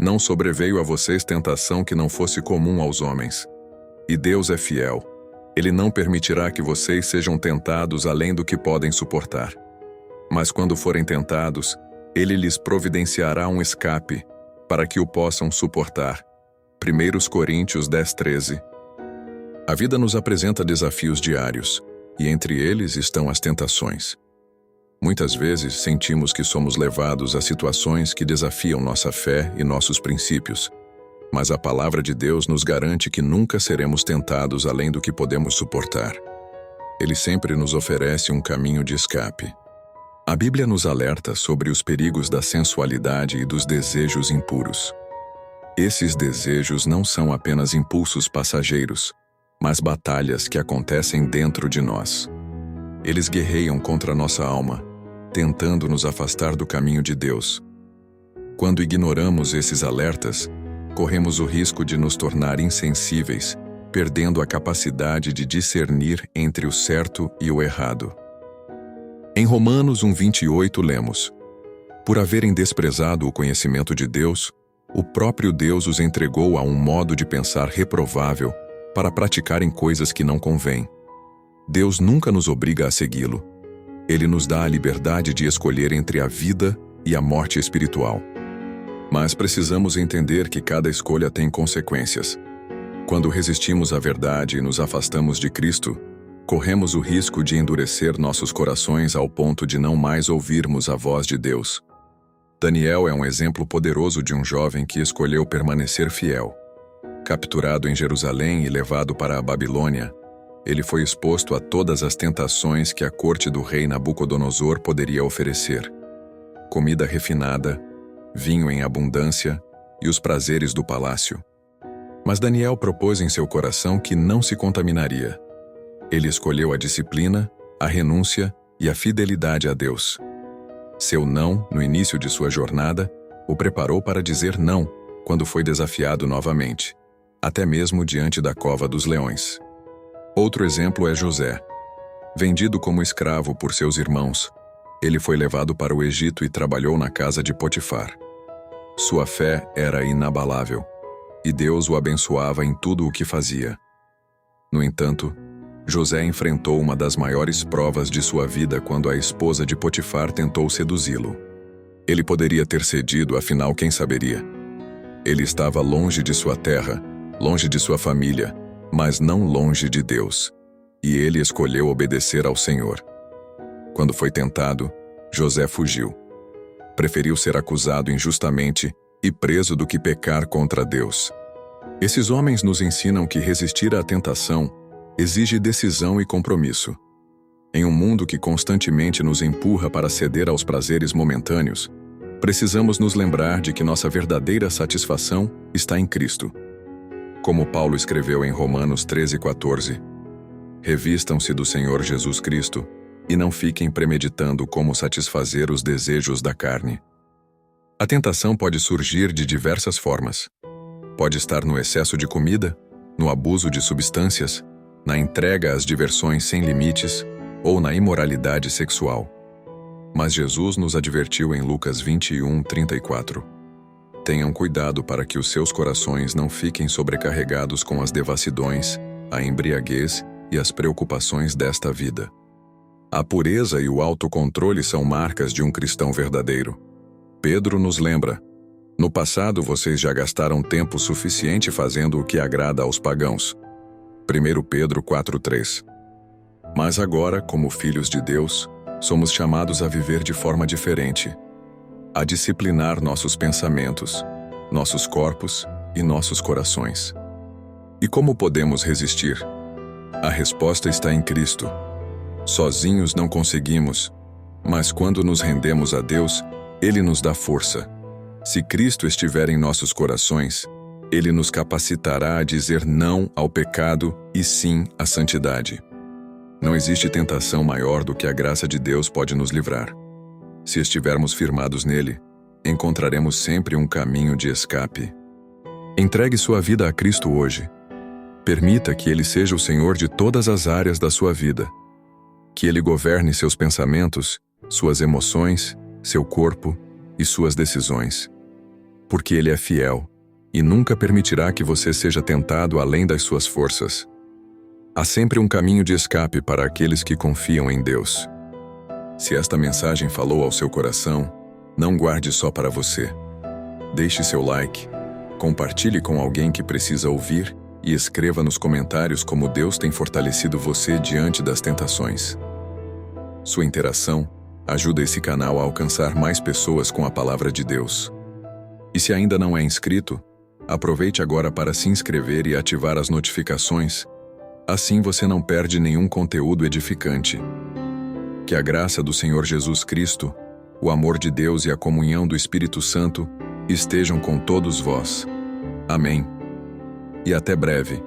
Não sobreveio a vocês tentação que não fosse comum aos homens. E Deus é fiel. Ele não permitirá que vocês sejam tentados além do que podem suportar. Mas quando forem tentados, Ele lhes providenciará um escape, para que o possam suportar. 1 Coríntios 10:13. A vida nos apresenta desafios diários, e entre eles estão as tentações. Muitas vezes sentimos que somos levados a situações que desafiam nossa fé e nossos princípios, mas a palavra de Deus nos garante que nunca seremos tentados além do que podemos suportar. Ele sempre nos oferece um caminho de escape. A Bíblia nos alerta sobre os perigos da sensualidade e dos desejos impuros. Esses desejos não são apenas impulsos passageiros, mas batalhas que acontecem dentro de nós. Eles guerreiam contra nossa alma, tentando nos afastar do caminho de Deus. Quando ignoramos esses alertas, corremos o risco de nos tornar insensíveis, perdendo a capacidade de discernir entre o certo e o errado. Em Romanos 1:28 lemos: Por haverem desprezado o conhecimento de Deus, o próprio Deus os entregou a um modo de pensar reprovável para praticarem coisas que não convêm. Deus nunca nos obriga a segui-lo. Ele nos dá a liberdade de escolher entre a vida e a morte espiritual. Mas precisamos entender que cada escolha tem consequências. Quando resistimos à verdade e nos afastamos de Cristo, corremos o risco de endurecer nossos corações ao ponto de não mais ouvirmos a voz de Deus. Daniel é um exemplo poderoso de um jovem que escolheu permanecer fiel. Capturado em Jerusalém e levado para a Babilônia, ele foi exposto a todas as tentações que a corte do rei Nabucodonosor poderia oferecer: comida refinada, vinho em abundância e os prazeres do palácio. Mas Daniel propôs em seu coração que não se contaminaria. Ele escolheu a disciplina, a renúncia e a fidelidade a Deus. Seu não, no início de sua jornada, o preparou para dizer não quando foi desafiado novamente, até mesmo diante da cova dos leões. Outro exemplo é José. Vendido como escravo por seus irmãos, ele foi levado para o Egito e trabalhou na casa de Potifar. Sua fé era inabalável, e Deus o abençoava em tudo o que fazia. No entanto, José enfrentou uma das maiores provas de sua vida quando a esposa de Potifar tentou seduzi-lo. Ele poderia ter cedido, afinal, quem saberia? Ele estava longe de sua terra, longe de sua família, mas não longe de Deus. E ele escolheu obedecer ao Senhor. Quando foi tentado, José fugiu. Preferiu ser acusado injustamente e preso do que pecar contra Deus. Esses homens nos ensinam que resistir à tentação exige decisão e compromisso. Em um mundo que constantemente nos empurra para ceder aos prazeres momentâneos, precisamos nos lembrar de que nossa verdadeira satisfação está em Cristo. Como Paulo escreveu em Romanos 13:14, revistam-se do Senhor Jesus Cristo e não fiquem premeditando como satisfazer os desejos da carne. A tentação pode surgir de diversas formas. Pode estar no excesso de comida, no abuso de substâncias, na entrega às diversões sem limites ou na imoralidade sexual. Mas Jesus nos advertiu em Lucas 21:34. Tenham cuidado para que os seus corações não fiquem sobrecarregados com as devassidões, a embriaguez e as preocupações desta vida. A pureza e o autocontrole são marcas de um cristão verdadeiro. Pedro nos lembra: no passado vocês já gastaram tempo suficiente fazendo o que agrada aos pagãos. 1 Pedro 4:3. Mas agora, como filhos de Deus, somos chamados a viver de forma diferente, a disciplinar nossos pensamentos, nossos corpos e nossos corações. E como podemos resistir? A resposta está em Cristo. Sozinhos não conseguimos, mas quando nos rendemos a Deus, Ele nos dá força. Se Cristo estiver em nossos corações, Ele nos capacitará a dizer não ao pecado e sim à santidade. Não existe tentação maior do que a graça de Deus pode nos livrar. Se estivermos firmados nele, encontraremos sempre um caminho de escape. Entregue sua vida a Cristo hoje. Permita que Ele seja o Senhor de todas as áreas da sua vida. Que Ele governe seus pensamentos, suas emoções, seu corpo e suas decisões. porque Ele é fiel e nunca permitirá que você seja tentado além das suas forças. Há sempre um caminho de escape para aqueles que confiam em Deus. Se esta mensagem falou ao seu coração, não guarde só para você. Deixe seu like, compartilhe com alguém que precisa ouvir e escreva nos comentários como Deus tem fortalecido você diante das tentações. Sua interação ajuda esse canal a alcançar mais pessoas com a palavra de Deus. E se ainda não é inscrito, aproveite agora para se inscrever e ativar as notificações. Assim você não perde nenhum conteúdo edificante. Que a graça do Senhor Jesus Cristo, o amor de Deus e a comunhão do Espírito Santo estejam com todos vós. Amém. E até breve.